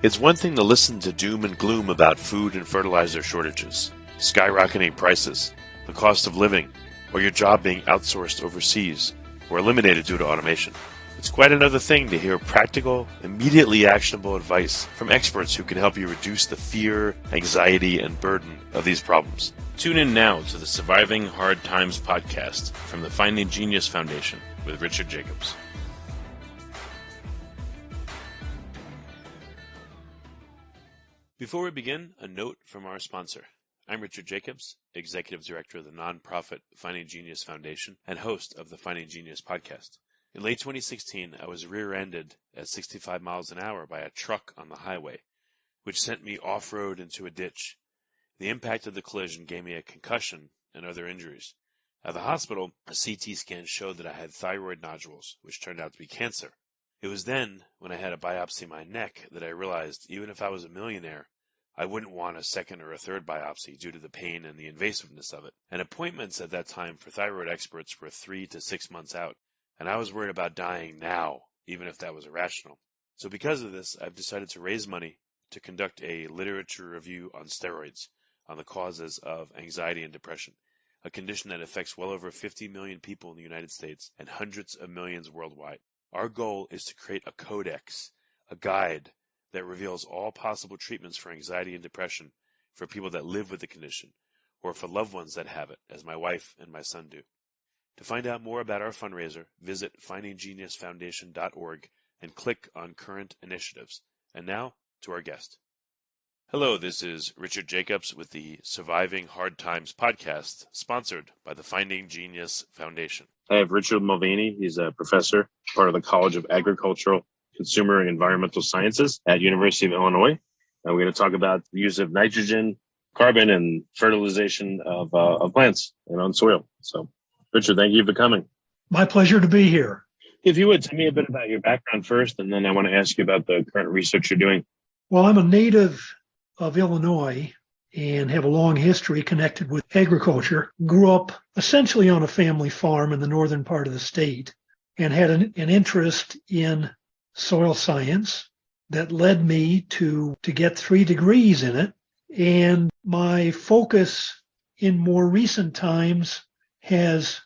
It's one thing to listen to doom and gloom about food and fertilizer shortages, skyrocketing prices, the cost of living, or your job being outsourced overseas or eliminated due to automation. It's quite another thing to hear practical, immediately actionable advice from experts who can help you reduce the fear, anxiety, and burden of these problems. Tune in now to the Surviving Hard Times podcast from the Finding Genius Foundation with Richard Jacobs. Before we begin, a note from our sponsor. I'm Richard Jacobs, Executive Director of the nonprofit Finding Genius Foundation and host of the Finding Genius podcast. In late 2016, I was rear-ended at 65 miles an hour by a truck on the highway, which sent me off-road into a ditch. The impact of the collision gave me a concussion and other injuries. At the hospital, a CT scan showed that I had thyroid nodules, which turned out to be cancer. It was then, when I had a biopsy of my neck, that I realized even if I was a millionaire, I wouldn't want a second or a third biopsy due to the pain and the invasiveness of it. And appointments at that time for thyroid experts were 3 to 6 months out, and I was worried about dying now, even if that was irrational. So because of this, I've decided to raise money to conduct a literature review on steroids, on the causes of anxiety and depression, a condition that affects well over 50 million people in the United States and hundreds of millions worldwide. Our goal is to create a codex, a guide, that reveals all possible treatments for anxiety and depression for people that live with the condition, or for loved ones that have it, as my wife and my son do. To find out more about our fundraiser, visit findinggeniusfoundation.org and click on Current Initiatives. And now, to our guest. Hello, this is Richard Jacobs with the Surviving Hard Times podcast, sponsored by the Finding Genius Foundation. I have Richard Mulvaney. He's a professor, part of the College of Agricultural, Consumer and Environmental Sciences at University of Illinois. And we're going to talk about the use of nitrogen, carbon, and fertilization of plants and on soil. So, Richard, thank you for coming. My pleasure to be here. If you would, tell me a bit about your background first, and then I want to ask you about the current research you're doing. Well, I'm a native of Illinois and have a long history connected with agriculture. Grew up essentially on a family farm in the northern part of the state and had an interest in soil science that led me to get 3 degrees in it. And my focus in more recent times has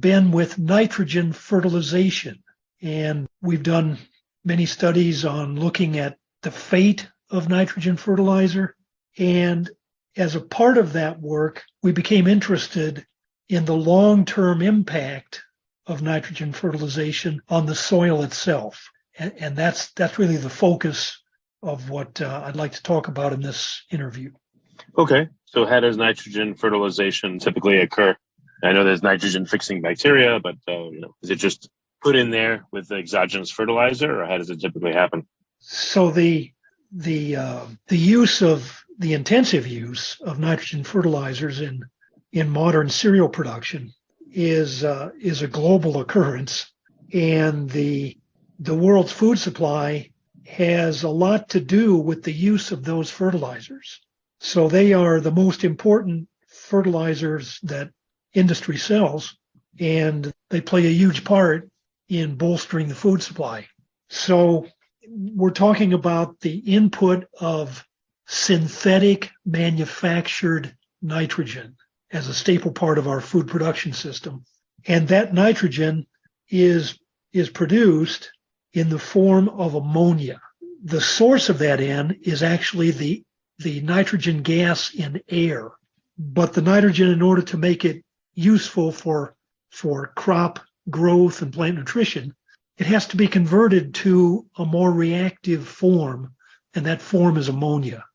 been with nitrogen fertilization. And we've done many studies on looking at the fate of nitrogen fertilizer. And as a part of that work, we became interested in the long-term impact of nitrogen fertilization on the soil itself. And that's really the focus of what I'd like to talk about in this interview. Okay. So how does nitrogen fertilization typically occur? I know there's nitrogen-fixing bacteria, but is it just put in there with the exogenous fertilizer, or how does it typically happen? So the use of the intensive use of nitrogen fertilizers in modern cereal production is a global occurrence, and the world's food supply has a lot to do with the use of those fertilizers. So they are the most important fertilizers that industry sells, and they play a huge part in bolstering the food supply. So we're talking about the input of synthetic manufactured nitrogen as a staple part of our food production system. And that nitrogen is produced in the form of ammonia. The source of that N is actually the nitrogen gas in air. But the nitrogen, in order to make it useful for crop growth and plant nutrition, it has to be converted to a more reactive form, and that form is ammonia.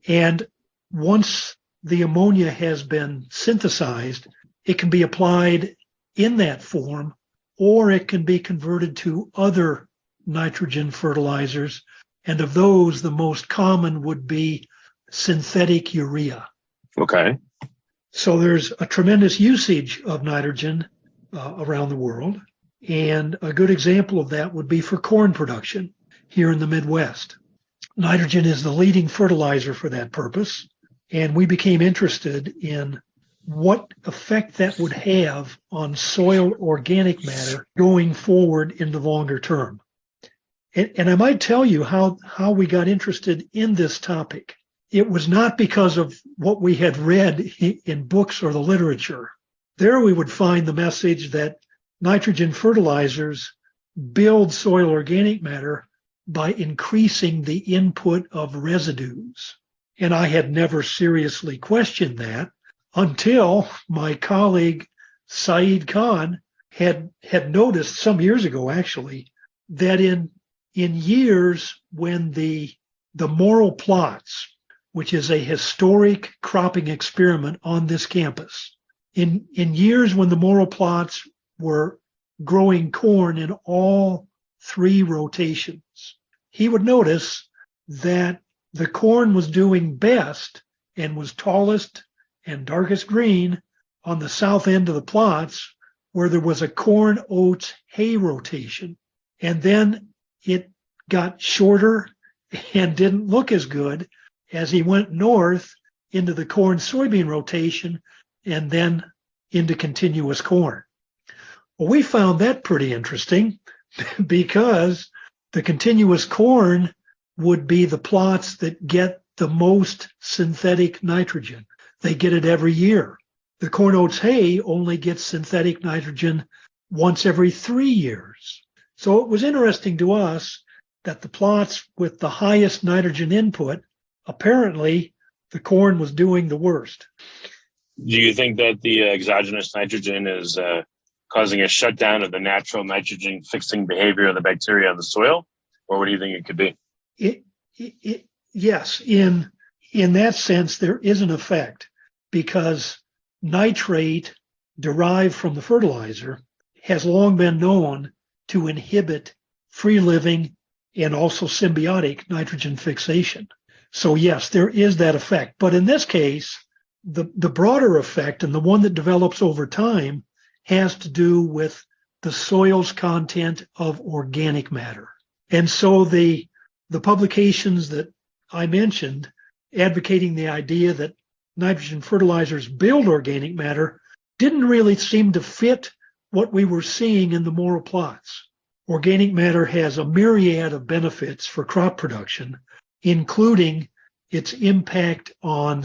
And once the ammonia has been synthesized, it can be applied in that form, or it can be converted to other nitrogen fertilizers. And of those, the most common would be synthetic urea. Okay. So there's a tremendous usage of nitrogen around the world. And a good example of that would be for corn production here in the Midwest. Nitrogen is the leading fertilizer for that purpose. And we became interested in what effect that would have on soil organic matter going forward in the longer term. And I might tell you how we got interested in this topic. It was not because of what we had read in books or the literature. There we would find the message that nitrogen fertilizers build soil organic matter by increasing the input of residues. And I had never seriously questioned that until my colleague Saeed Khan had noticed some years ago, actually, that in years when the Morrill plots, which is a historic cropping experiment on this campus, in years when the Morrill plots were growing corn in all 3 rotations, he would notice that the corn was doing best and was tallest and darkest green on the south end of the plots where there was a corn, oats, hay rotation. And then it got shorter and didn't look as good as he went north into the corn soybean rotation and then into continuous corn. Well, we found that pretty interesting because the continuous corn would be the plots that get the most synthetic nitrogen. They get it every year. The corn, oats, hay only gets synthetic nitrogen once every 3 years. So it was interesting to us that the plots with the highest nitrogen input, apparently the corn was doing the worst. Do you think that the exogenous nitrogen is causing a shutdown of the natural nitrogen fixing behavior of the bacteria of the soil? Or what do you think it could be? Yes, in that sense, there is an effect because nitrate derived from the fertilizer has long been known to inhibit free living and also symbiotic nitrogen fixation. So yes, there is that effect. But in this case, the broader effect and the one that develops over time has to do with the soil's content of organic matter. And so the publications that I mentioned advocating the idea that nitrogen fertilizers build organic matter didn't really seem to fit what we were seeing in the Morrill plots. Organic matter has a myriad of benefits for crop production, including its impact on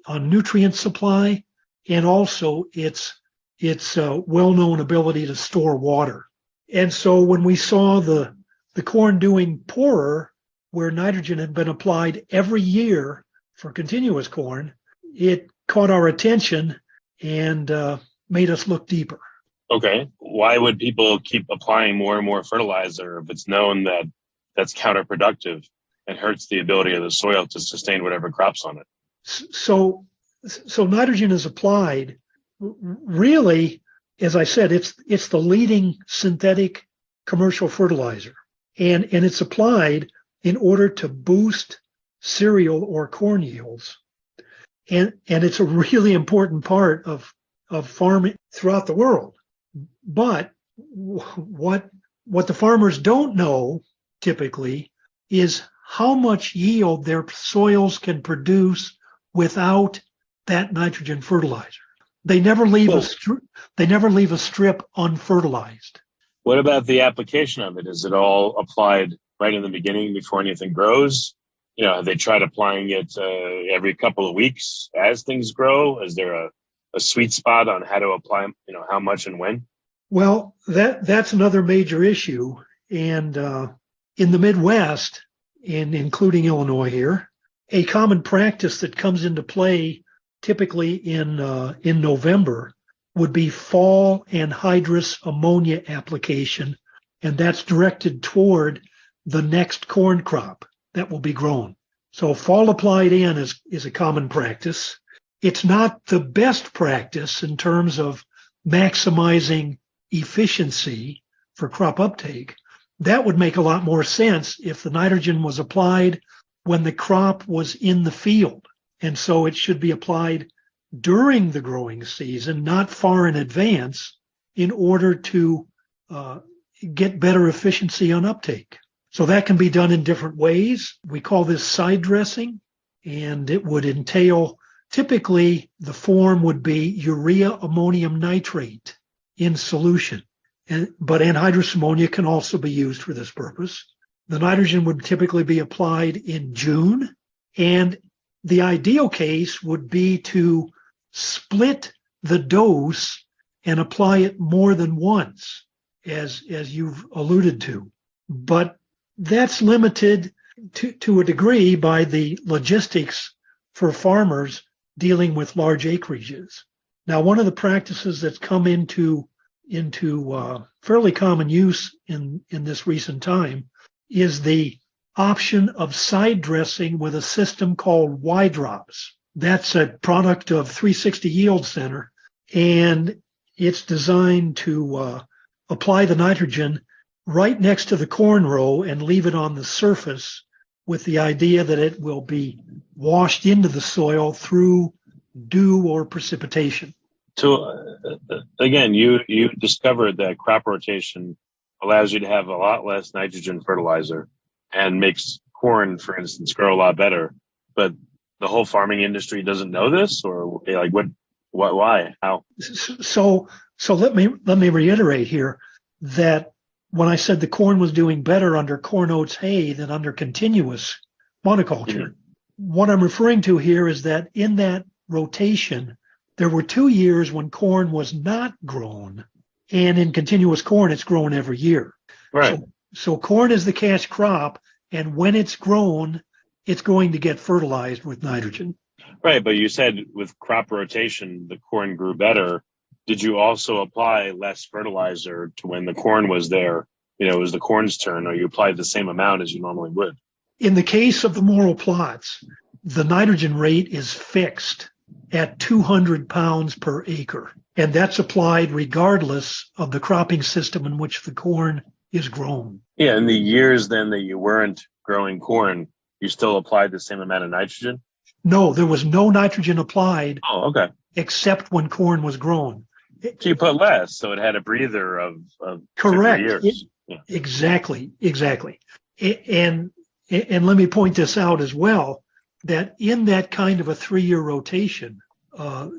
nutrient supply and also its well-known ability to store water. And so when we saw the corn doing poorer, where nitrogen had been applied every year for continuous corn, it caught our attention and made us look deeper. Okay. Why would people keep applying more and more fertilizer if it's known that that's counterproductive and hurts the ability of the soil to sustain whatever crops on it? So nitrogen is applied. Really, as I said, it's the leading synthetic commercial fertilizer, and it's applied in order to boost cereal or corn yields, and it's a really important part of farming throughout the world. But what the farmers don't know typically is how much yield their soils can produce without that nitrogen fertilizer. They never leave a strip unfertilized. What about the application of it? Is it all applied right in the beginning before anything grows? Have they tried applying it every couple of weeks as things grow? Is there a sweet spot on how to apply, how much and when? Well, that's another major issue. And in the Midwest, and including Illinois here, a common practice that comes into play typically in November would be fall anhydrous ammonia application, and that's directed toward the next corn crop that will be grown. So fall applied in is a common practice. It's not the best practice in terms of maximizing efficiency for crop uptake. That would make a lot more sense if the nitrogen was applied when the crop was in the field. And so it should be applied during the growing season, not far in advance, in order to get better efficiency on uptake. So that can be done in different ways. We call this side dressing, and it would entail, typically the form would be urea ammonium nitrate in solution. But anhydrous ammonia can also be used for this purpose. The nitrogen would typically be applied in June, and the ideal case would be to split the dose and apply it more than once, as you've alluded to. But that's limited to a degree by the logistics for farmers dealing with large acreages. Now, one of the practices that's come into fairly common use in this recent time is the option of side dressing with a system called Y-drops. That's a product of 360 Yield Center, and it's designed to apply the nitrogen right next to the corn row and leave it on the surface with the idea that it will be washed into the soil through dew or precipitation. So again, you discovered that crop rotation allows you to have a lot less nitrogen fertilizer and makes corn, for instance, grow a lot better. But the whole farming industry doesn't know this, or like what, why, how? So let me reiterate here that when I said the corn was doing better under corn, oats, hay than under continuous monoculture, what I'm referring to here is that in that rotation, there were 2 years when corn was not grown, and in continuous corn, it's grown every year. Right. So corn is the cash crop, and when it's grown, it's going to get fertilized with nitrogen. Right, but you said with crop rotation, the corn grew better. Did you also apply less fertilizer to when the corn was there? It was the corn's turn, or you applied the same amount as you normally would? In the case of the moral plots, the nitrogen rate is fixed at 200 pounds per acre, and that's applied regardless of the cropping system in which the corn is grown. Yeah, in the years then that you weren't growing corn, you still applied the same amount of nitrogen? No, there was no nitrogen applied. Oh, okay. Except when corn was grown. So you put less, so it had a breather of correct. Years. Exactly. And let me point this out as well, that in that kind of a 3-year rotation,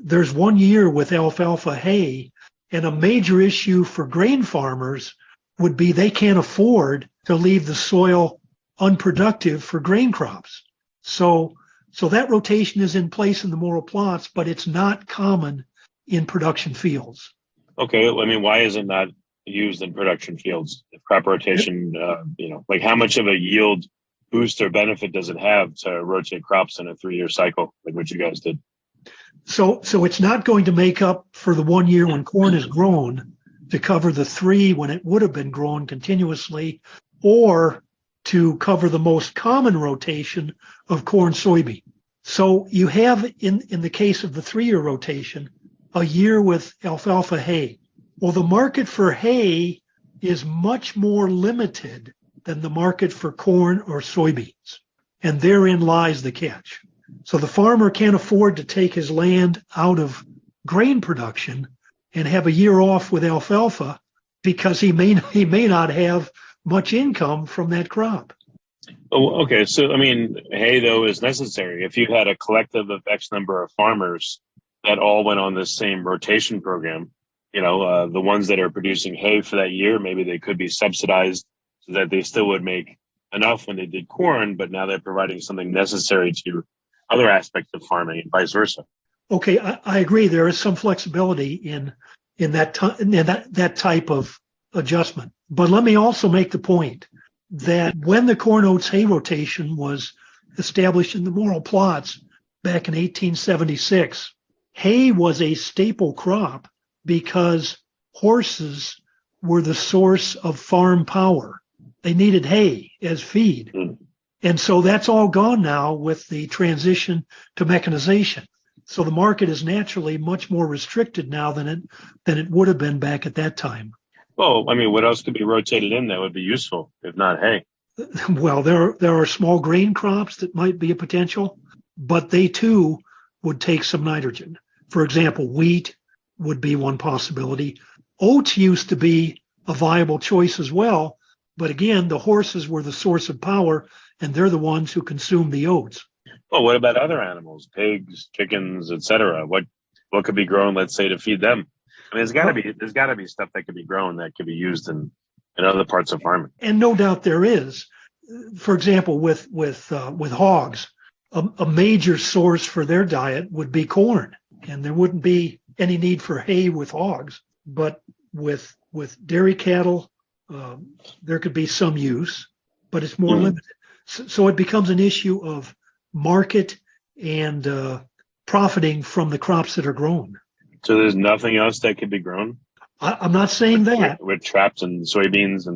there's 1 year with alfalfa hay, and a major issue for grain farmers would be they can't afford to leave the soil unproductive for grain crops. So that rotation is in place in the moral plots, but it's not common in production fields. Okay, I mean, why is it not used in production fields? If crop rotation, like how much of a yield boost or benefit does it have to rotate crops in a 3-year cycle, like what you guys did? So it's not going to make up for the 1 year when corn is grown to cover the 3 when it would have been grown continuously, or to cover the most common rotation of corn soybean. So you have in the case of the 3-year rotation, a year with alfalfa hay. Well, the market for hay is much more limited than the market for corn or soybeans. And therein lies the catch. So the farmer can't afford to take his land out of grain production and have a year off with alfalfa because he may not have much income from that crop. Oh, okay. So, I mean, hay, though, is necessary. If you had a collective of X number of farmers that all went on this same rotation program, the ones that are producing hay for that year, maybe they could be subsidized so that they still would make enough when they did corn, but now they're providing something necessary to other aspects of farming and vice versa. Okay, I agree. There is some flexibility in that type of adjustment. But let me also make the point that when the corn, oats, hay rotation was established in the moral plots back in 1876, hay was a staple crop because horses were the source of farm power. They needed hay as feed. And so that's all gone now with the transition to mechanization. So the market is naturally much more restricted now than it would have been back at that time. Well, I mean, what else could be rotated in that would be useful, if not hay? Well, there are small grain crops that might be a potential, but they too would take some nitrogen. For example, wheat would be one possibility. Oats used to be a viable choice as well, but again, the horses were the source of power, and they're the ones who consume the oats. Well, what about other animals, pigs, chickens, etc.? What could be grown, let's say, to feed them? I mean, there's got to be stuff that could be grown that could be used in other parts of farming. And no doubt there is. for example, with hogs, a major source for their diet would be corn, and there wouldn't be any need for hay with hogs. But with dairy cattle, there could be some use, but it's more limited. So it becomes an issue of market and profiting from the crops that are grown. So there's nothing else that could be grown? I'm not saying that. With traps and soybeans,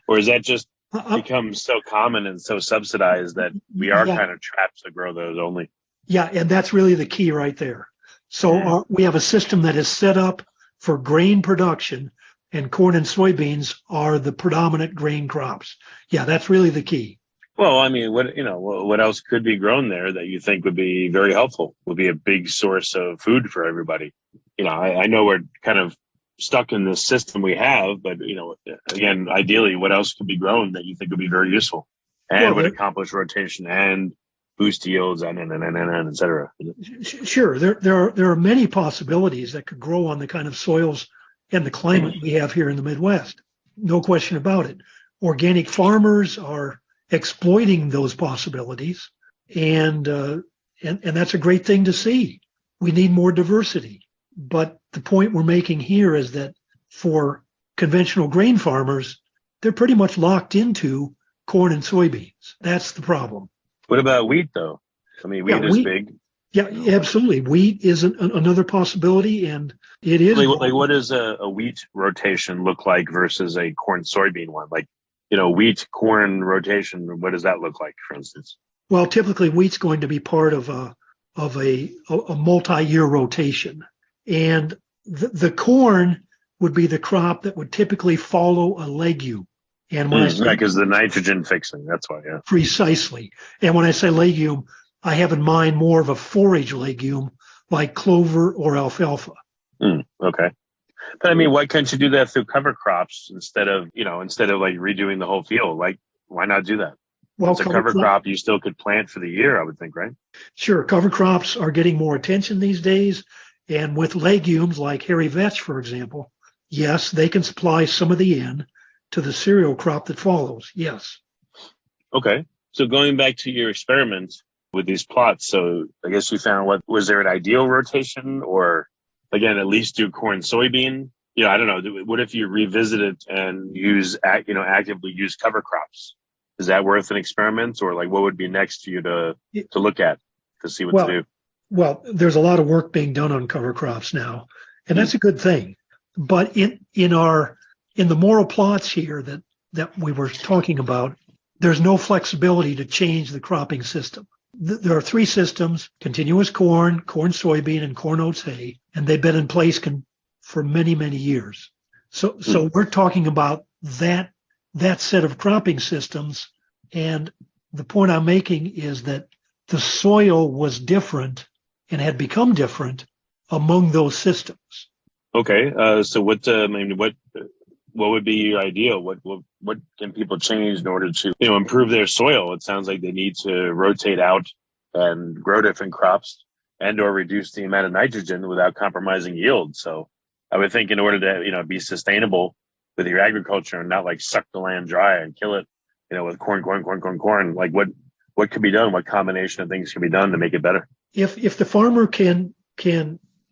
or is that just become so common and so subsidized that we are kind of trapped to grow those only? Yeah, and that's really the key right there. So we have a system that is set up for grain production, and corn and soybeans are the predominant grain crops. Yeah, that's really the key. Well, I mean, what else could be grown there that you think would be very helpful, would be a big source of food for everybody? I know we're kind of stuck in this system we have, but, again, ideally, what else could be grown that you think would be very useful and would accomplish rotation and boost yields and et cetera? Sure. There are many possibilities that could grow on the kind of soils and the climate we have here in the Midwest. No question about it. Organic farmers are exploiting those possibilities, and that's a great thing to see. We need more diversity. But the point we're making here is that for conventional grain farmers, they're pretty much locked into corn and soybeans. That's the problem. What about wheat, though? I mean, wheat is big. Yeah, absolutely. Wheat is another possibility, and it is. Like what does a wheat rotation look like versus a corn soybean one? Like, wheat corn rotation, what does that look like, for instance? Well, typically wheat's going to be part of a multi-year rotation. And the corn would be the crop that would typically follow a legume. And when I say because the nitrogen fixing, that's why, yeah. Precisely. And when I say legume, I have in mind more of a forage legume like clover or alfalfa. Okay. But I mean, why can't you do that through cover crops instead of like redoing the whole field? Like, why not do that? Well, it's a cover crop you still could plant for the year, I would think, right? Sure. Cover crops are getting more attention these days. And with legumes like hairy vetch, for example, yes, they can supply some of the N to the cereal crop that follows. Yes. Okay. So going back to your experiment with these plots, so I guess you found was there an ideal rotation, or again, at least do corn, soybean? I don't know. What if you revisit it and actively use cover crops? Is that worth an experiment, or like what would be next for you to look at to see what to do? Well, there's a lot of work being done on cover crops now, and that's a good thing. But in the moral plots here that we were talking about, there's no flexibility to change the cropping system. There are three systems: continuous corn, corn soybean, and corn oats hay, and they've been in place for many, many years. So we're talking about that set of cropping systems, and the point I'm making is that the soil was different and had become different among those systems. Okay. So what would be your ideal? What can people change in order to, improve their soil? It sounds like they need to rotate out and grow different crops and or reduce the amount of nitrogen without compromising yield. So I would think in order to, be sustainable with your agriculture and not like suck the land dry and kill it, with corn, like what could be done? What combination of things can be done to make it better? If the farmer can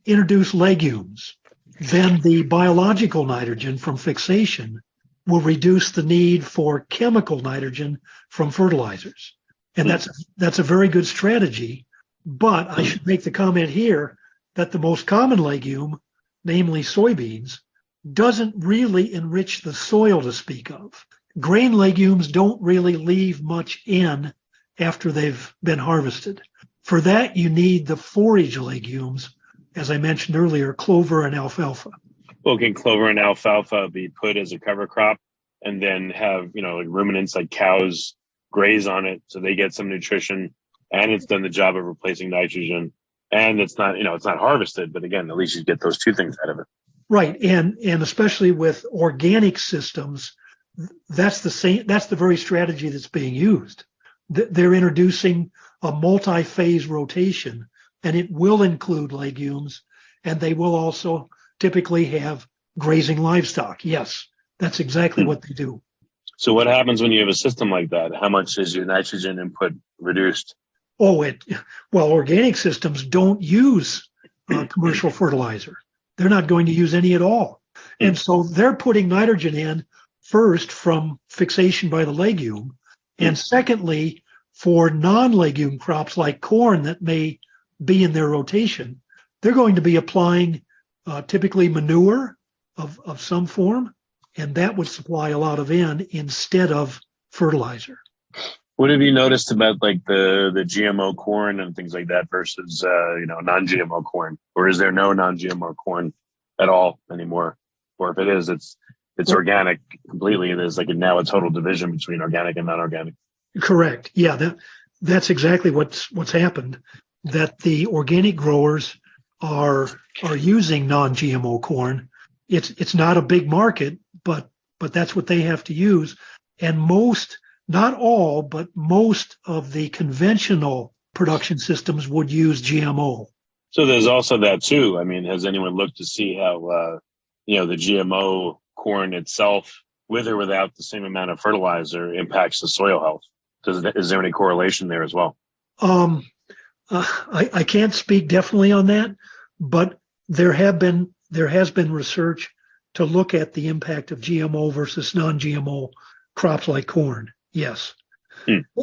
introduce legumes, then the biological nitrogen from fixation will reduce the need for chemical nitrogen from fertilizers. And that's a very good strategy. But I should make the comment here that the most common legume, namely soybeans, doesn't really enrich the soil to speak of. Grain legumes don't really leave much in after they've been harvested. For that, you need the forage legumes, as I mentioned earlier, clover and alfalfa. Well, can clover and alfalfa be put as a cover crop and then have, like ruminants like cows graze on it so they get some nutrition, and it's done the job of replacing nitrogen, and it's not, it's not harvested, but again, at least you get those two things out of it. Right. And especially with organic systems, that's the very strategy that's being used. They're introducing a multi-phase rotation, and it will include legumes, and they will also typically have grazing livestock. Yes, that's exactly what they do. So what happens when you have a system like that? How much is your nitrogen input reduced? Well, organic systems don't use commercial fertilizer. They're not going to use any at all. And so they're putting nitrogen in first from fixation by the legume. And secondly, for non-legume crops like corn that may be in their rotation, they're going to be applying typically manure of some form, and that would supply a lot of N instead of fertilizer. What have you noticed about like the GMO corn and things like that versus non-GMO corn? Or is there no non-GMO corn at all anymore? Or if it is, it's organic completely. There's like now a total division between organic and non-organic. Correct. Yeah, that's exactly what's happened. That the organic growers are using non-GMO corn. It's not a big market, but that's what they have to use. And most, not all, but most of the conventional production systems would use GMO. So there's also that too. I mean, has anyone looked to see how the GMO corn itself, with or without the same amount of fertilizer, impacts the soil health? Is there any correlation there as well? I can't speak definitely on that, but there has been research to look at the impact of GMO versus non-GMO crops like corn. Yes.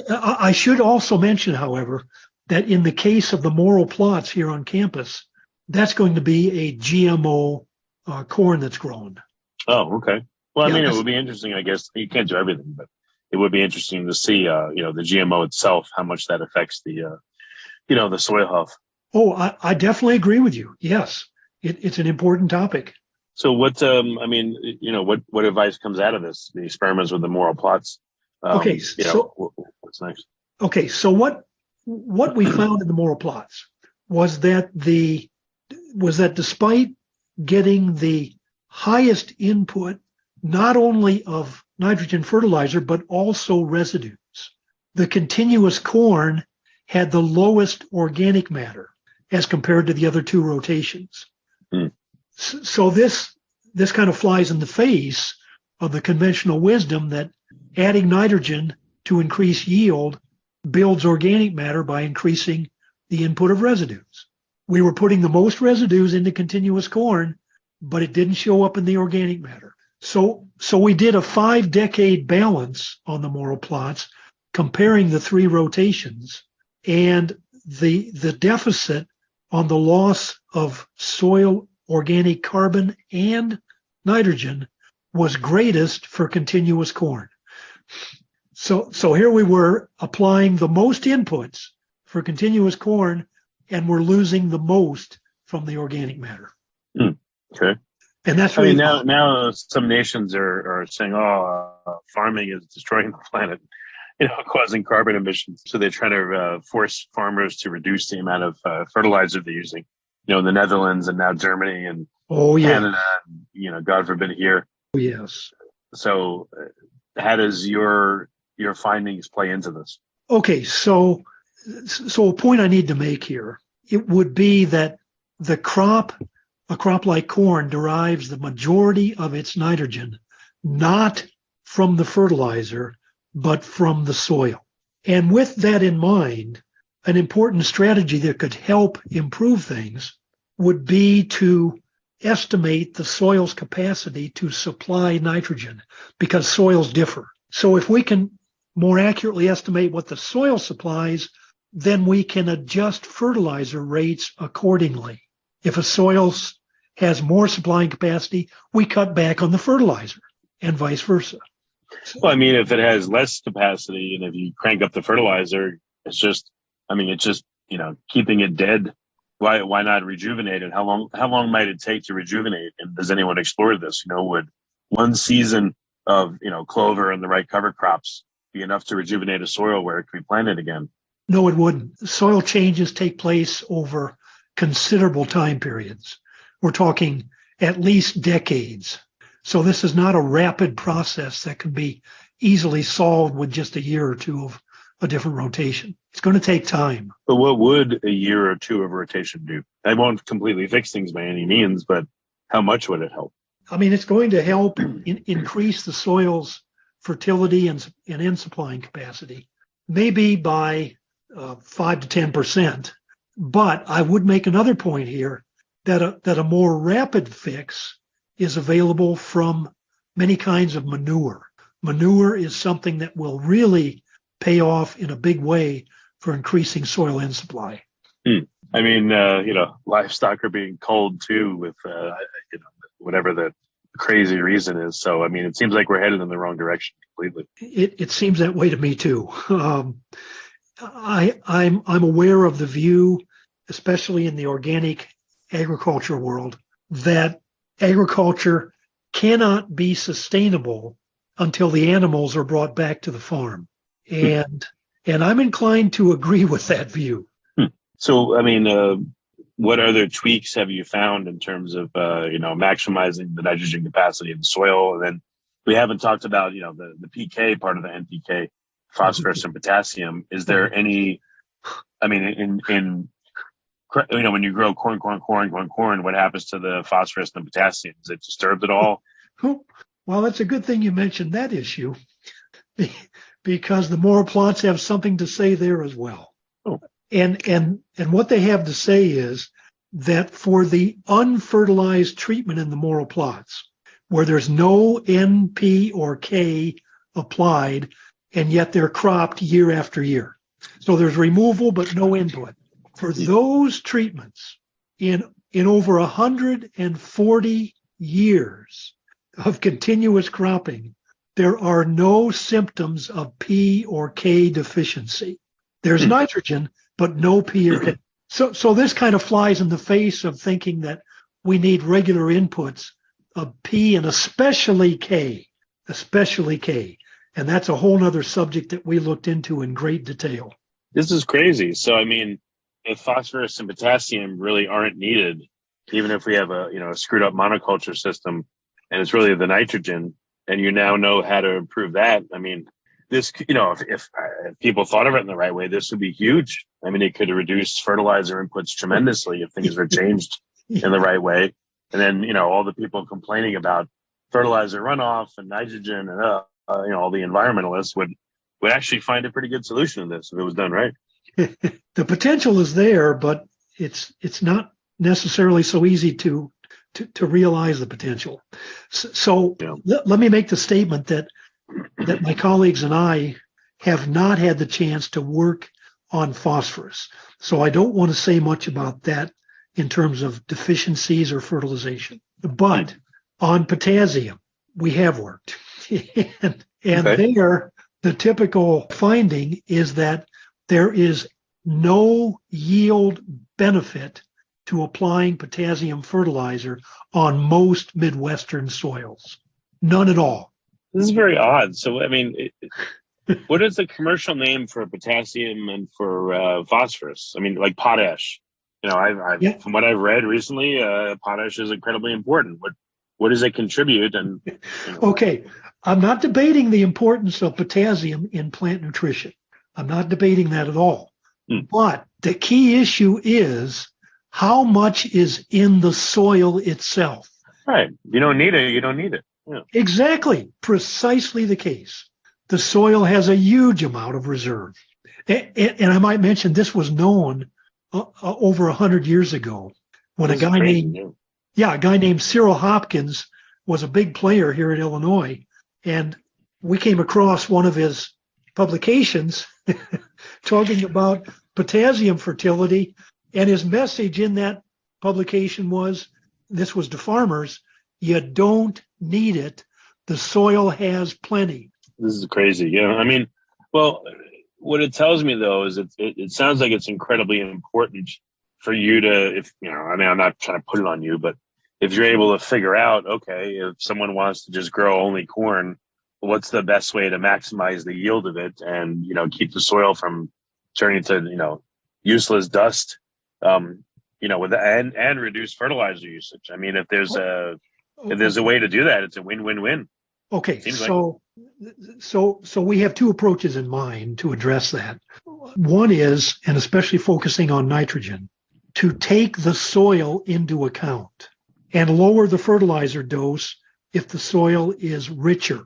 I should also mention, however, that in the case of the Morrow plots here on campus, that's going to be a GMO corn that's grown. Oh, okay. Well, I mean, it would be interesting, I guess. You can't do everything, but it would be interesting to see, the GMO itself, how much that affects the soil health. Oh, I definitely agree with you. Yes, it's an important topic. So what advice comes out of this, the experiments with the Morrow plots? What's next? Okay, so what we found in the Morrow plots was that despite getting the highest input, not only of nitrogen fertilizer, but also residues, the continuous corn had the lowest organic matter as compared to the other two rotations. So this kind of flies in the face of the conventional wisdom that adding nitrogen to increase yield builds organic matter by increasing the input of residues. We were putting the most residues into continuous corn, but it didn't show up in the organic matter. So we did a 5-decade balance on the Morrow plots, comparing the three rotations, and the deficit on the loss of soil organic carbon and nitrogen was greatest for continuous corn. So here we were applying the most inputs for continuous corn, and we're losing the most from the organic matter. Okay. And that's really now some nations are saying, farming is destroying the planet, causing carbon emissions. So they're trying to force farmers to reduce the amount of fertilizer they're using. In the Netherlands and now Germany and Canada, God forbid here. Oh, yes. So how does your findings play into this? Okay, so a point I need to make here, it would be that a crop like corn derives the majority of its nitrogen, not from the fertilizer, but from the soil. And with that in mind, an important strategy that could help improve things would be to estimate the soil's capacity to supply nitrogen, because soils differ. So if we can more accurately estimate what the soil supplies, then we can adjust fertilizer rates accordingly. If a soil has more supplying capacity, we cut back on the fertilizer, and vice versa. Well, I mean, if it has less capacity and if you crank up the fertilizer, it's just keeping it dead. Why not rejuvenate it? How long might it take to rejuvenate? And does anyone explore this? Would one season of clover and the right cover crops be enough to rejuvenate a soil where it could be planted again? No, it wouldn't. Soil changes take place over considerable time periods. We're talking at least decades. So this is not a rapid process that can be easily solved with just a year or two of a different rotation. It's going to take time. But what would a year or two of rotation do? I won't completely fix things by any means, but how much would it help? I mean, it's going to help increase the soil's fertility and end supplying capacity, maybe by 5 to 10%. But I would make another point here that a more rapid fix is available from many kinds of manure. Manure is something that will really pay off in a big way for increasing soil end supply. I mean, livestock are being culled too with, whatever the crazy reason is. So, I mean, it seems like we're headed in the wrong direction completely. It seems that way to me too. I'm aware of the view, especially in the organic agriculture world, that agriculture cannot be sustainable until the animals are brought back to the farm. And I'm inclined to agree with that view. So, I mean, what other tweaks have you found in terms of, maximizing the nitrogen capacity of the soil? And then we haven't talked about, the PK part of the NPK, phosphorus and potassium. Is there any, I mean, when you grow corn, what happens to the phosphorus and the potassium? Is it disturbed at all? Well, that's a good thing you mentioned that issue, because the moral plots have something to say there as well. Oh. And what they have to say is that for the unfertilized treatment in the moral plots, where there's no N, P, or K applied, and yet they're cropped year after year. So there's removal but no input. For those treatments, in over 140 years of continuous cropping, there are no symptoms of P or K deficiency. There's nitrogen, but no P or K. So this kind of flies in the face of thinking that we need regular inputs of P and especially K. And that's a whole other subject that we looked into in great detail. This is crazy. So, I mean, if phosphorus and potassium really aren't needed, even if we have a screwed up monoculture system, and it's really the nitrogen, and you now know how to improve that. I mean, this, if people thought of it in the right way, this would be huge. I mean, it could reduce fertilizer inputs tremendously if things were changed in the right way. And then, all the people complaining about fertilizer runoff and nitrogen and, all the environmentalists would actually find a pretty good solution to this if it was done right. The potential is there, but it's not necessarily so easy to realize the potential. So let me make the statement that my colleagues and I have not had the chance to work on phosphorus. So I don't want to say much about that in terms of deficiencies or fertilization. But on potassium, we have worked. and Okay. there, the typical finding is that there is no yield benefit to applying potassium fertilizer on most Midwestern soils. None at all. This is very odd. So, I mean, what is the commercial name for potassium and for phosphorus? I mean, like potash. From what I've read recently, potash is incredibly important. What does it contribute? And Okay, I'm not debating the importance of potassium in plant nutrition. I'm not debating that at all. But the key issue is how much is in the soil itself. right, you don't need it. You don't need it. Yeah. Exactly, precisely the case. The soil has a huge amount of reserve. And I might mention this was known over 100 years ago when a guy named Cyril Hopkins was a big player here in Illinois. And we came across one of his publications talking about potassium fertility. And his message in that publication was, this was to farmers, you don't need it. The soil has plenty. This is crazy. Yeah. I mean, well, what it tells me though is it sounds like it's incredibly important for you to, I'm not trying to put it on you, but if you're able to figure out, okay, if someone wants to just grow only corn, what's the best way to maximize the yield of it and, keep the soil from turning to, useless dust, and reduce fertilizer usage. I mean, if there's a way to do that, it's a win-win-win. Okay, so we have two approaches in mind to address that. One is, and especially focusing on nitrogen, to take the soil into account and lower the fertilizer dose if the soil is richer.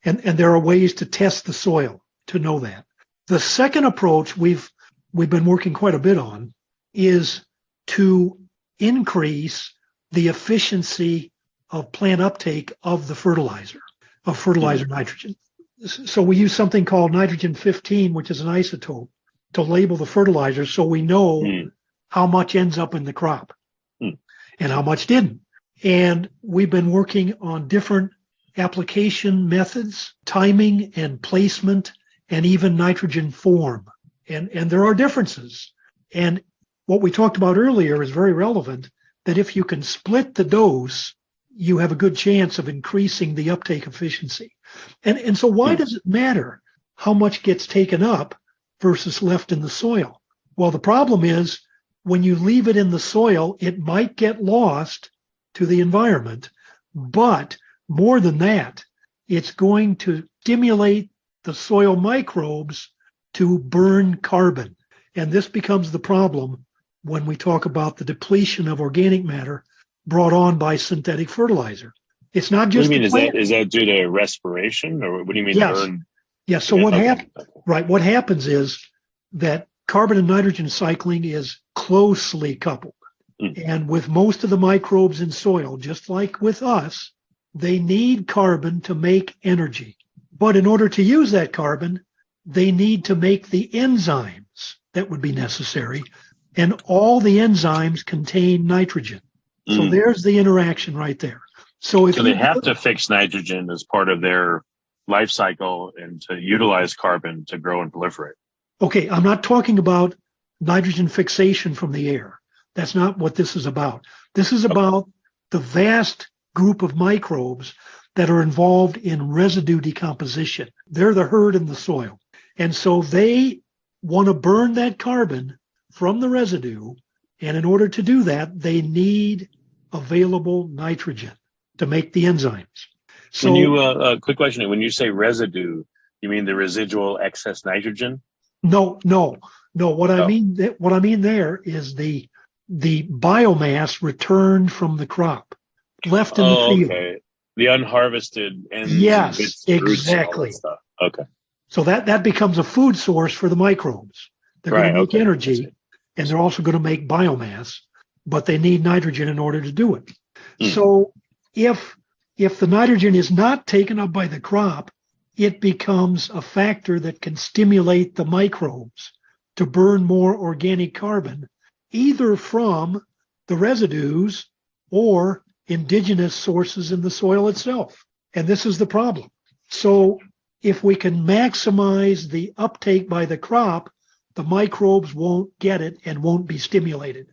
And there are ways to test the soil to know that. The second approach we've been working quite a bit on is to increase the efficiency of plant uptake of the fertilizer, of fertilizer nitrogen. So we use something called nitrogen 15, which is an isotope, to label the fertilizer so we know how much ends up in the crop and how much didn't. And we've been working on different application methods, timing and placement, and even nitrogen form. And there are differences. And what we talked about earlier is very relevant, that if you can split the dose, you have a good chance of increasing the uptake efficiency. And so why does it matter how much gets taken up versus left in the soil? Well, the problem is when you leave it in the soil, it might get lost to the environment. But more than that, it's going to stimulate the soil microbes to burn carbon. And this becomes the problem when we talk about the depletion of organic matter brought on by synthetic fertilizer. It's not just. What do you mean? Is that due to respiration, or what do you mean? Yes. Burn? Yes. So what happens is that carbon and nitrogen cycling is closely coupled. And with most of the microbes in soil, just like with us, they need carbon to make energy. But in order to use that carbon, they need to make the enzymes that would be necessary. And all the enzymes contain nitrogen. So there's the interaction right there. So they have to fix nitrogen as part of their life cycle and to utilize carbon to grow and proliferate. Okay, I'm not talking about nitrogen fixation from the air. That's not what this is about. This is about the vast group of microbes that are involved in residue decomposition. They're the herd in the soil. And so they want to burn that carbon from the residue. And in order to do that, they need available nitrogen to make the enzymes. So, quick question. When you say residue, you mean the residual excess nitrogen? No. What I mean there is the biomass returned from the crop, left in the field. Okay. The unharvested ends. Yes, bits, exactly. Roots, all that stuff. Okay. So that becomes a food source for the microbes. They're going to make energy, and they're also going to make biomass, but they need nitrogen in order to do it. So if the nitrogen is not taken up by the crop, it becomes a factor that can stimulate the microbes to burn more organic carbon, either from the residues or indigenous sources in the soil itself. And this is the problem. So if we can maximize the uptake by the crop, the microbes won't get it and won't be stimulated.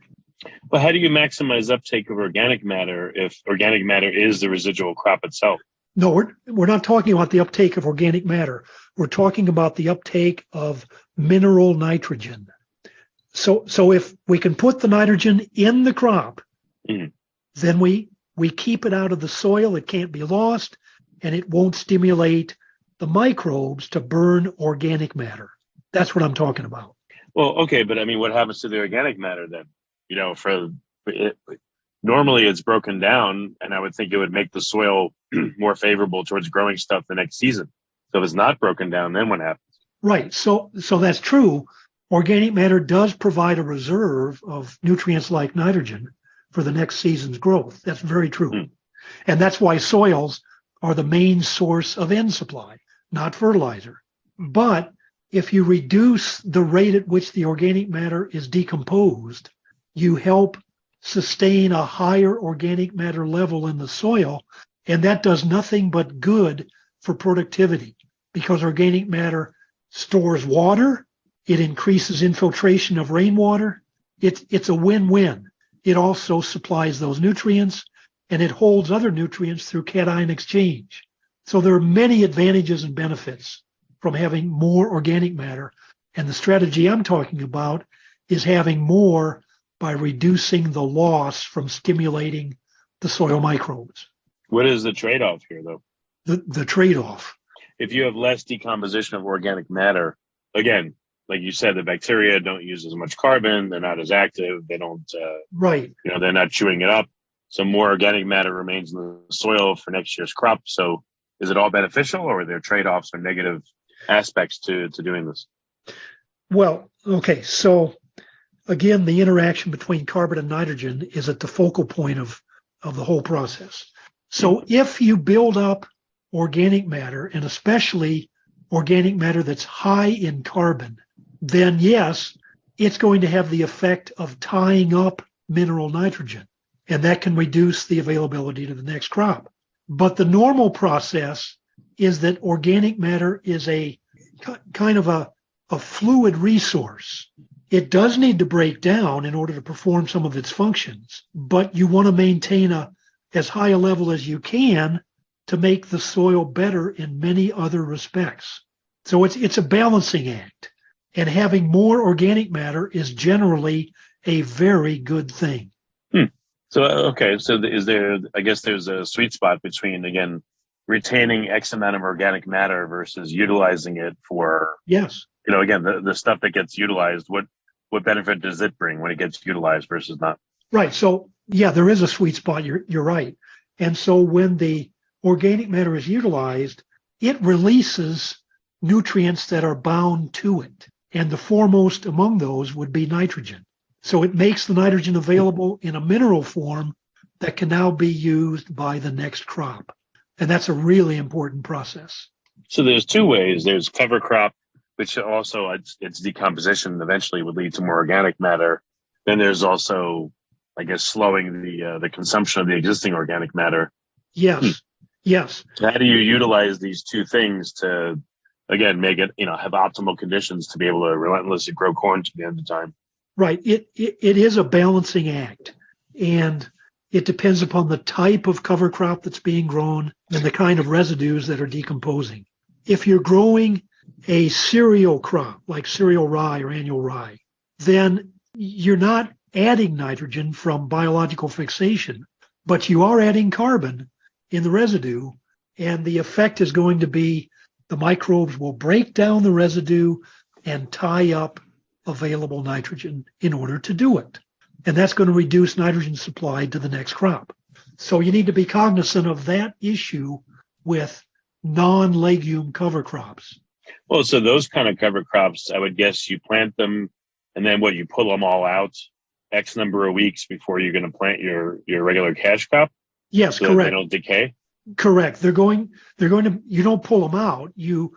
Well, how do you maximize uptake of organic matter if organic matter is the residual crop itself? No, we're not talking about the uptake of organic matter. We're talking about the uptake of mineral nitrogen. So if we can put the nitrogen in the crop, then we keep it out of the soil. It can't be lost, and it won't stimulate the microbes to burn organic matter. That's what I'm talking about. Well, okay, but I mean, what happens to the organic matter then? Normally it's broken down, and I would think it would make the soil more favorable towards growing stuff the next season. So if it's not broken down, then what happens? Right. So that's true. Organic matter does provide a reserve of nutrients like nitrogen for the next season's growth. That's very true. And that's why soils are the main source of N supply, not fertilizer. But if you reduce the rate at which the organic matter is decomposed, you help sustain a higher organic matter level in the soil, and that does nothing but good for productivity because organic matter stores water, it increases infiltration of rainwater, it's a win-win. It also supplies those nutrients, and it holds other nutrients through cation exchange. So there are many advantages and benefits from having more organic matter, and the strategy I'm talking about is having more by reducing the loss from stimulating the soil microbes. What is the trade-off here, though? The trade-off. If you have less decomposition of organic matter, again, like you said, the bacteria don't use as much carbon. They're not as active. They don't, they're not chewing it up. So more organic matter remains in the soil for next year's crop. So is it all beneficial, or are there trade-offs or negative aspects to doing this? Well, okay. So again, the interaction between carbon and nitrogen is at the focal point of the whole process. So if you build up organic matter, and especially organic matter that's high in carbon, then yes, it's going to have the effect of tying up mineral nitrogen, and that can reduce the availability to the next crop. But the normal process is that organic matter is a kind of a fluid resource. It does need to break down in order to perform some of its functions, but you want to maintain as high a level as you can to make the soil better in many other respects. So it's a balancing act, and having more organic matter is generally a very good thing. So, okay. So I guess there's a sweet spot between, again, retaining X amount of organic matter versus utilizing it for, Yes. Again, the stuff that gets utilized, what benefit does it bring when it gets utilized versus not? Right. So yeah, there is a sweet spot. You're right. And so when the organic matter is utilized, it releases nutrients that are bound to it. And the foremost among those would be nitrogen. So it makes the nitrogen available in a mineral form that can now be used by the next crop. And that's a really important process. So there's two ways. There's cover crop, which also its decomposition eventually would lead to more organic matter. Then there's also, I guess, slowing the consumption of the existing organic matter. Yes. Yes. So how do you utilize these two things to, again, make it, have optimal conditions to be able to relentlessly grow corn to the end of time? Right. It is a balancing act, and it depends upon the type of cover crop that's being grown and the kind of residues that are decomposing. If you're growing a cereal crop like cereal rye or annual rye, then you're not adding nitrogen from biological fixation, but you are adding carbon in the residue, and the effect is going to be the microbes will break down the residue and tie up available nitrogen in order to do it. And that's going to reduce nitrogen supply to the next crop. So you need to be cognizant of that issue with non-legume cover crops. Well, so those kind of cover crops, I would guess you plant them, and then you pull them all out X number of weeks before you're going to plant your regular cash crop? Yes, so correct. They don't decay? Correct. They're going to, you don't pull them out. You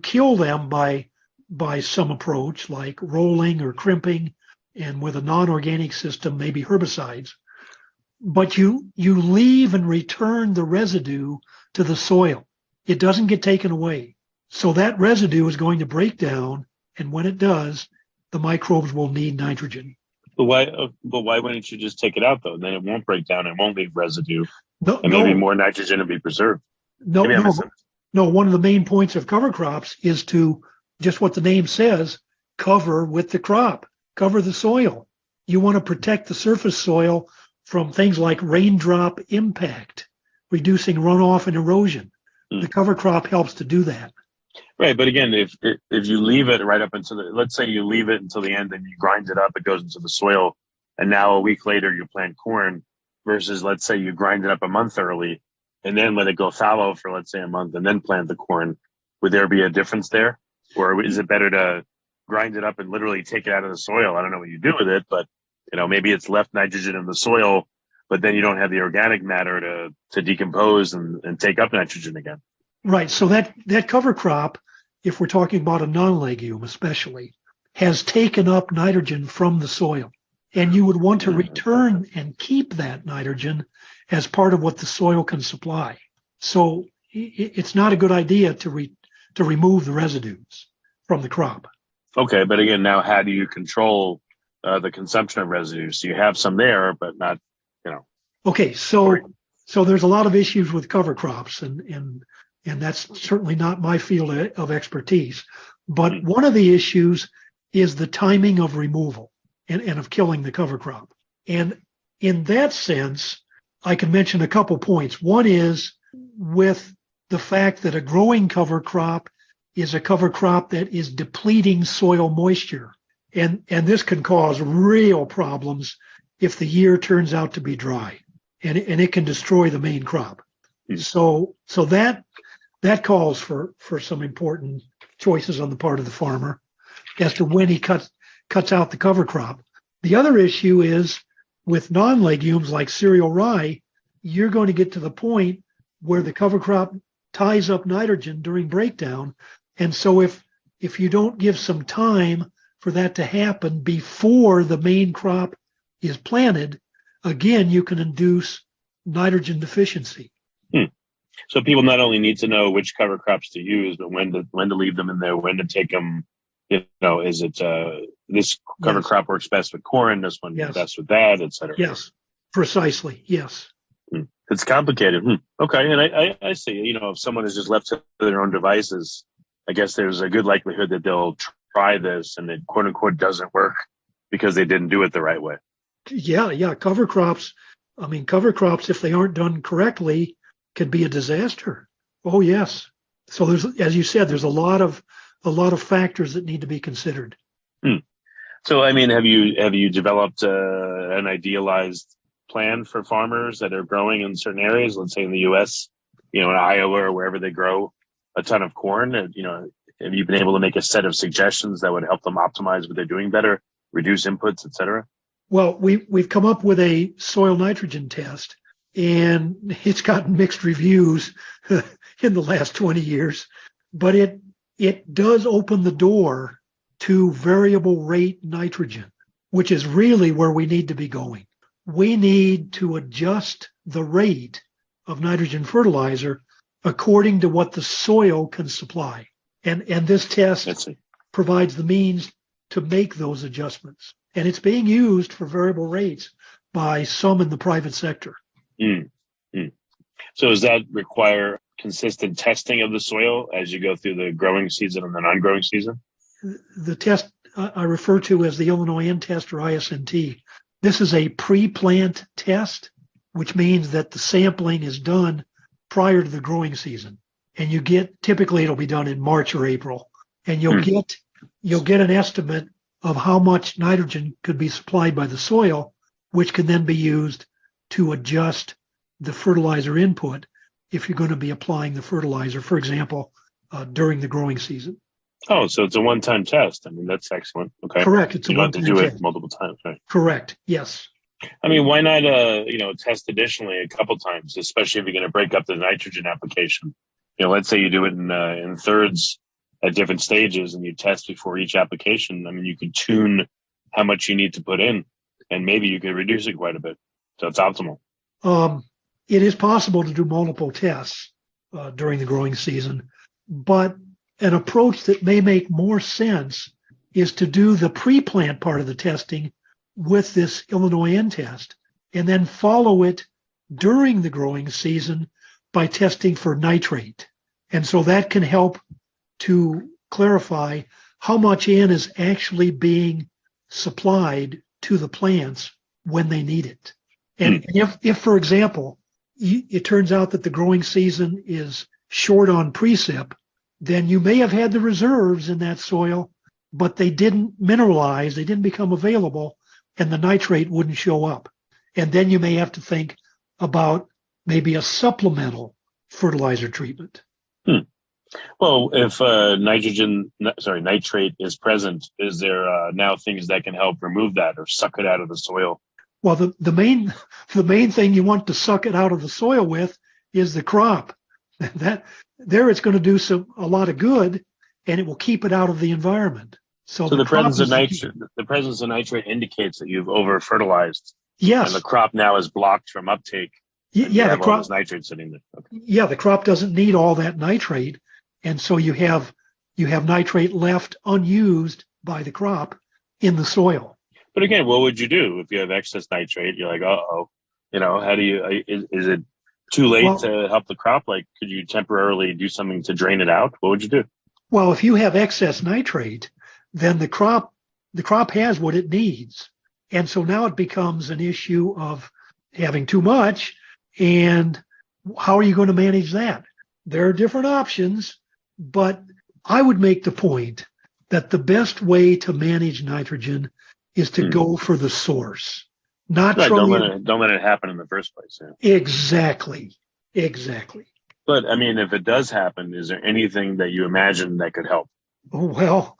kill them by some approach like rolling or crimping, and with a non-organic system, maybe herbicides. But you leave and return the residue to the soil. It doesn't get taken away. So that residue is going to break down, and when it does, the microbes will need nitrogen. But why wouldn't you just take it out, though? Then it won't break down. It won't leave residue. And maybe more nitrogen will be preserved. No. One of the main points of cover crops is to, just what the name says, cover with the crop, cover the soil. You want to protect the surface soil from things like raindrop impact, reducing runoff and erosion. The cover crop helps to do that. Right, but again, if you leave it right up until let's say you leave it until the end and you grind it up, it goes into the soil, and now a week later you plant corn, versus let's say you grind it up a month early and then let it go fallow for let's say a month and then plant the corn, would there be a difference there? Or is it better to grind it up and literally take it out of the soil? I don't know what you do with it, but maybe it's left nitrogen in the soil, but then you don't have the organic matter to decompose and take up nitrogen again. Right. So that cover crop, if we're talking about a non-legume especially, has taken up nitrogen from the soil. And you would want to return and keep that nitrogen as part of what the soil can supply. So it's not a good idea to remove the residues from the crop. Okay, but again, now how do you control the consumption of residues? So you have some there, but not, Okay, so there's a lot of issues with cover crops, and that's certainly not my field of expertise. But one of the issues is the timing of removal and of killing the cover crop. And in that sense, I can mention a couple points. One is with the fact that a growing cover crop is a cover crop that is depleting soil moisture. And this can cause real problems if the year turns out to be dry, and it can destroy the main crop. So that that calls for some important choices on the part of the farmer as to when he cuts out the cover crop. The other issue is with non-legumes like cereal rye, you're going to get to the point where the cover crop ties up nitrogen during breakdown. And so if you don't give some time for that to happen before the main crop is planted, again, you can induce nitrogen deficiency. So people not only need to know which cover crops to use, but when to leave them in there, when to take them. Is it this cover crop works best with corn, this one best with that, et cetera? Yes, precisely. Yes. It's complicated. Okay, and I see. If someone is just left to their own devices, I guess there's a good likelihood that they'll try this and it quote unquote doesn't work because they didn't do it the right way. Yeah. Cover crops, if they aren't done correctly, can be a disaster. Oh, yes. So there's, as you said, there's a lot of factors that need to be considered. So, have you developed an idealized plan for farmers that are growing in certain areas? Let's say in the U.S., in Iowa or wherever they grow a ton of corn. And, have you been able to make a set of suggestions that would help them optimize what they're doing better, reduce inputs, et cetera? Well, we've come up with a soil nitrogen test, and it's gotten mixed reviews in the last 20 years, but it does open the door to variable rate nitrogen, which is really where we need to be going. We need to adjust the rate of nitrogen fertilizer according to what the soil can supply. And this test provides the means to make those adjustments. And it's being used for variable rates by some in the private sector. So does that require consistent testing of the soil as you go through the growing season and the non-growing season? The test I refer to as the Illinois N test or ISNT. This is a pre-plant test, which means that the sampling is done prior to the growing season. And typically it'll be done in March or April. And you'll get an estimate of how much nitrogen could be supplied by the soil, which can then be used to adjust the fertilizer input if you're going to be applying the fertilizer, for example, during the growing season. Oh, so it's a one-time test. That's excellent. Okay. Correct. It's a one-time test. You don't have to do it multiple times, right? Correct. Yes. Why not, test additionally a couple times, especially if you're going to break up the nitrogen application? Let's say you do it in thirds at different stages and you test before each application. You could tune how much you need to put in and maybe you could reduce it quite a bit. So it's optimal. It is possible to do multiple tests during the growing season, but an approach that may make more sense is to do the pre-plant part of the testing with this Illinois N test and then follow it during the growing season by testing for nitrate. And so that can help to clarify how much N is actually being supplied to the plants when they need it. And if for example, it turns out that the growing season is short on precip, then you may have had the reserves in that soil, but they didn't mineralize, they didn't become available, and the nitrate wouldn't show up. And then you may have to think about maybe a supplemental fertilizer treatment. Well, if nitrate is present, is there now things that can help remove that or suck it out of the soil? Well, the main thing you want to suck it out of the soil with is the crop. It's going to do a lot of good, and it will keep it out of the environment. So the presence of nitrate indicates that you've over-fertilized. Yes. And the crop now is blocked from uptake. The crop all nitrate sitting there. Okay. Yeah, the crop doesn't need all that nitrate, and so you have nitrate left unused by the crop in the soil. But again, what would you do if you have excess nitrate? You're like, how do you? Is it too late to help the crop? Like, could you temporarily do something to drain it out? What would you do? Well, if you have excess nitrate, then the crop has what it needs. And so now it becomes an issue of having too much. And how are you going to manage that? There are different options, but I would make the point that the best way to manage nitrogen is to go for the source. Not right, don't let it happen in the first place. Yeah. Exactly. But I mean, if it does happen, is there anything that you imagine that could help? Well,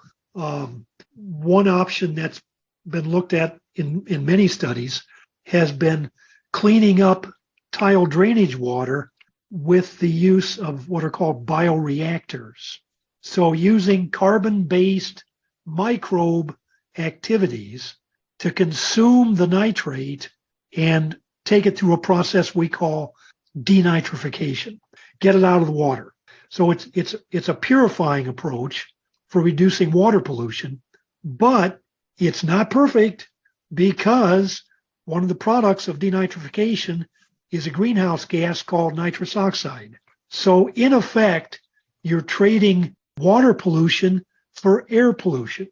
one option that's been looked at in many studies has been cleaning up tile drainage water with the use of what are called bioreactors. So using carbon-based microbe activities to consume the nitrate and take it through a process we call denitrification, get it out of the water. So it's a purifying approach for reducing water pollution, but it's not perfect because one of the products of denitrification is a greenhouse gas called nitrous oxide. So in effect, you're trading water pollution for air pollution.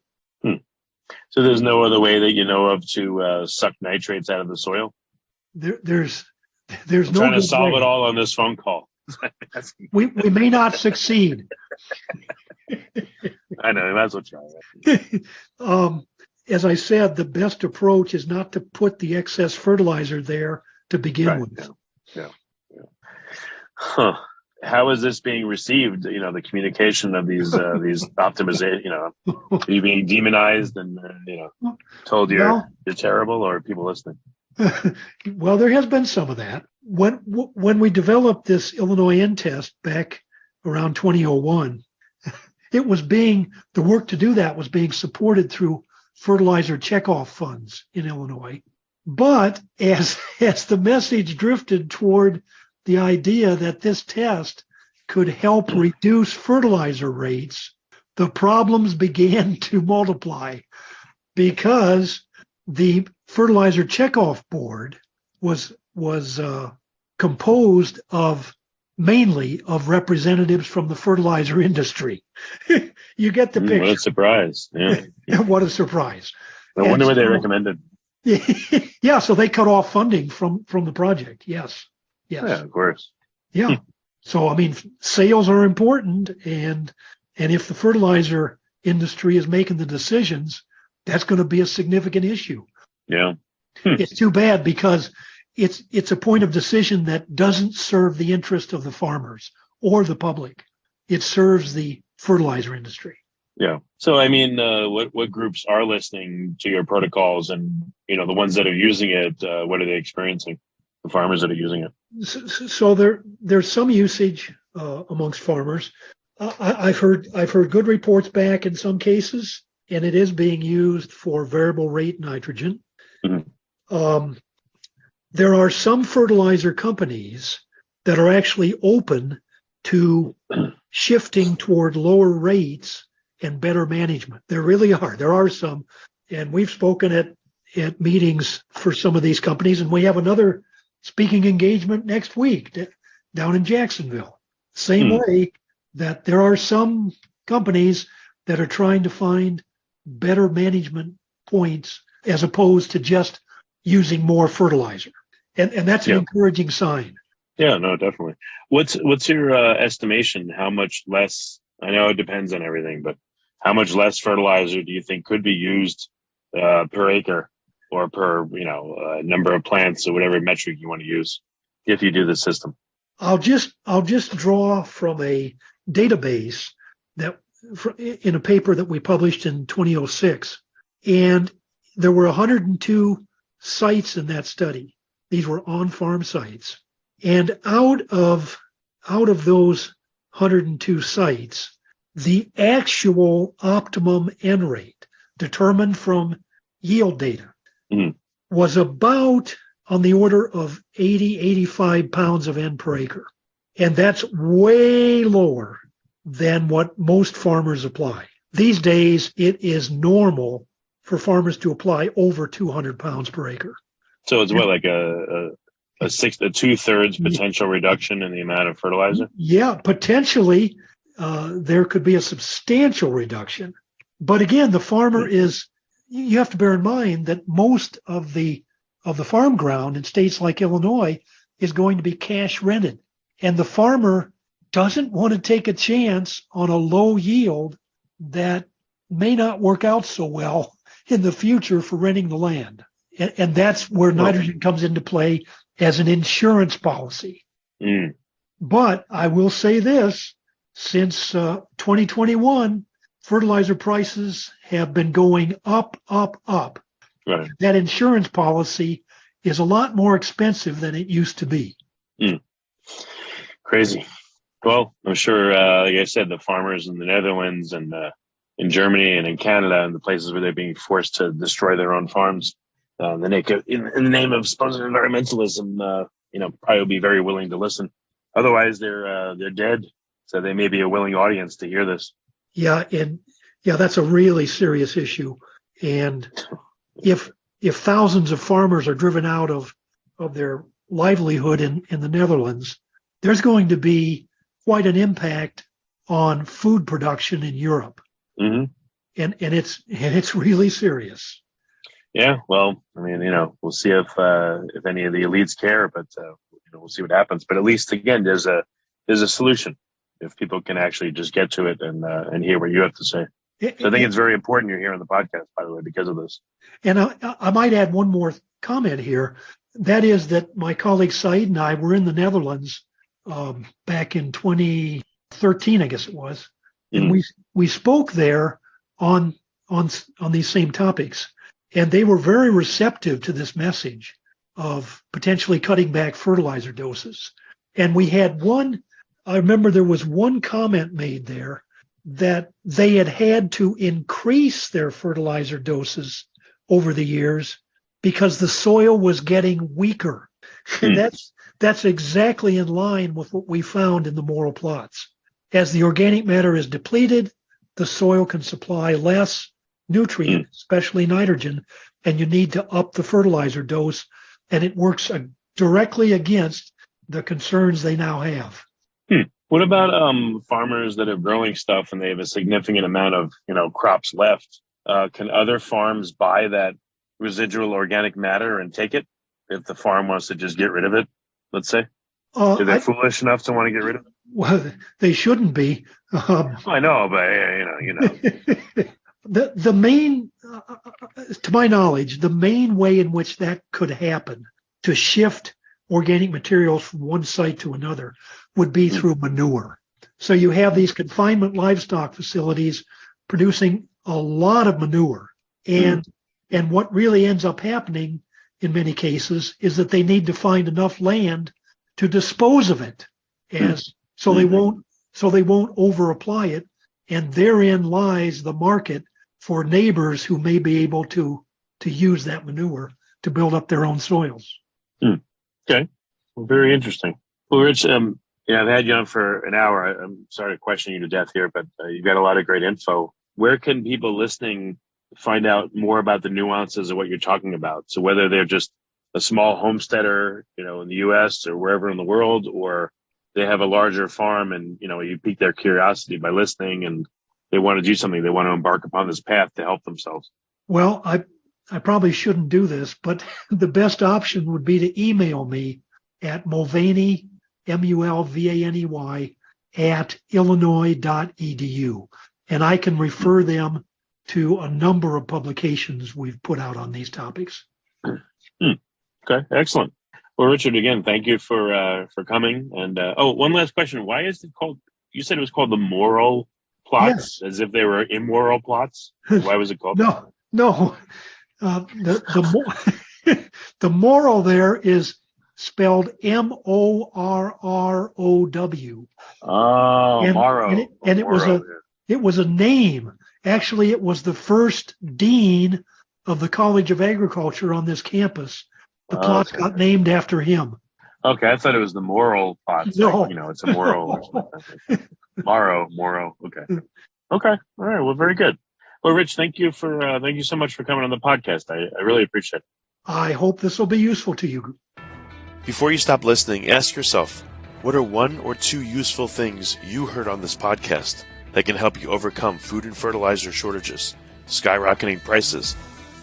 So there's no other way that you know of to suck nitrates out of the soil? There's I'm no trying to good solve way. it all on this phone call. We may not succeed. I know, that's what try. As I said, the best approach is not to put the excess fertilizer there to begin with. Yeah. Huh. How is this being received? You know, the communication of these optimization. You know, are you being demonized and told you're terrible, or are people listening? Well, there has been some of that. When we developed this Illinois N test back around 2001, the work to do that was being supported through fertilizer checkoff funds in Illinois. But as the message drifted toward the idea that this test could help reduce fertilizer rates, the problems began to multiply because the fertilizer checkoff board was composed mainly of representatives from the fertilizer industry. You get the picture. What a surprise. Yeah. What a surprise. I wonder what they recommended. Yeah, so they cut off funding from the project. Yes. Yeah, of course. Yeah. So, I mean, sales are important. And if the fertilizer industry is making the decisions, that's going to be a significant issue. Yeah. It's too bad because it's a point of decision that doesn't serve the interest of the farmers or the public. It serves the fertilizer industry. Yeah. So, I mean, what groups are listening to your protocols, and, the ones that are using it, what are they experiencing? The farmers that are using it. So there's some usage amongst farmers. I've heard good reports back in some cases, and it is being used for variable rate nitrogen. Mm-hmm. There are some fertilizer companies that are actually open to shifting toward lower rates and better management. There really are. There are some, and we've spoken at meetings for some of these companies, and we have another speaking engagement next week down in Jacksonville. Same way that there are some companies that are trying to find better management points as opposed to just using more fertilizer. And that's an encouraging sign. Yeah, no, definitely. What's your estimation? How much less, I know it depends on everything, but how much less fertilizer do you think could be used per acre or per, number of plants or whatever metric you want to use if you do this system? I'll just draw from a database that in a paper that we published in 2006, and there were 102 sites in that study. These were on-farm sites, and out of those 102 sites, the actual optimum N rate determined from yield data was about on the order of 85 pounds of N per acre. And that's way lower than what most farmers apply. These days, it is normal for farmers to apply over 200 pounds per acre. So it's what, like a 2/3 potential reduction in the amount of fertilizer? Yeah, potentially there could be a substantial reduction. But again, the farmer you have to bear in mind that most of the farm ground in states like Illinois is going to be cash rented. And the farmer doesn't want to take a chance on a low yield that may not work out so well in the future for renting the land. And that's where nitrogen comes into play as an insurance policy. But I will say this, since 2021, fertilizer prices have been going up, up, up. Right. That insurance policy is a lot more expensive than it used to be. Crazy. Well, I'm sure, like I said, the farmers in the Netherlands and in Germany and in Canada and the places where they're being forced to destroy their own farms, in the name of supposed environmentalism, probably will be very willing to listen. Otherwise, they're dead. So they may be a willing audience to hear this. Yeah, that's a really serious issue. And if thousands of farmers are driven out of their livelihood in the Netherlands, there's going to be quite an impact on food production in Europe. Mm-hmm. And it's really serious. Yeah, well, I mean, we'll see if any of the elites care, but we'll see what happens. But at least, again, there's a solution if people can actually just get to it and hear what you have to say. So I think it's very important you're here on the podcast, by the way, because of this. And I might add one more comment here. That is that my colleague Said and I were in the Netherlands back in 2013, I guess it was, and we spoke there on these same topics, and they were very receptive to this message of potentially cutting back fertilizer doses. And we had I remember there was one comment made there that they had to increase their fertilizer doses over the years because the soil was getting weaker. And that's exactly in line with what we found in the moral plots. As the organic matter is depleted, the soil can supply less nutrient, especially nitrogen, and you need to up the fertilizer dose, and it works directly against the concerns they now have. What about farmers that are growing stuff and they have a significant amount of crops left? Can other farms buy that residual organic matter and take it if the farm wants to just get rid of it? Let's say, are they foolish enough to want to get rid of it? Well, they shouldn't be. I know, but The main, to my knowledge, the main way in which that could happen to shift organic materials from one site to another would be through manure. So you have these confinement livestock facilities producing a lot of manure. And what really ends up happening in many cases is that they need to find enough land to dispose of it so they won't over apply it. And therein lies the market for neighbors who may be able to use that manure to build up their own soils. Okay. Well, very interesting. Well, Rich, I've had you on for an hour. I'm sorry to question you to death here, but you've got a lot of great info. Where can people listening find out more about the nuances of what you're talking about? So whether they're just a small homesteader, in the U.S. or wherever in the world, or they have a larger farm and, you pique their curiosity by listening and they want to do something, they want to embark upon this path to help themselves. Well, I probably shouldn't do this, but the best option would be to email me at Mulvaney, Mulvaney, at illinois.edu. And I can refer them to a number of publications we've put out on these topics. Okay, excellent. Well, Richard, again, thank you for coming. And one last question: why is it called? You said it was called the moral plots, as if they were immoral plots. Why was it called? No. The moral there is spelled Morrow. Oh, Morrow. And it was a name. Actually, it was the first dean of the College of Agriculture on this campus. The plots got named after him. Okay, I thought it was the moral plots. No. Like, it's a moral or something. Morrow. Okay. All right. Well, very good. Well, Rich, thank you so much for coming on the podcast. I really appreciate it. I hope this will be useful to you. Before you stop listening, ask yourself, what are one or two useful things you heard on this podcast that can help you overcome food and fertilizer shortages, skyrocketing prices,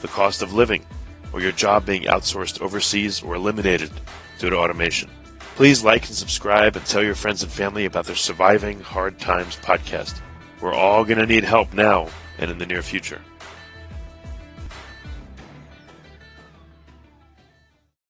the cost of living, or your job being outsourced overseas or eliminated due to automation? Please like and subscribe and tell your friends and family about the Surviving Hard Times podcast. We're all going to need help now and in the near future.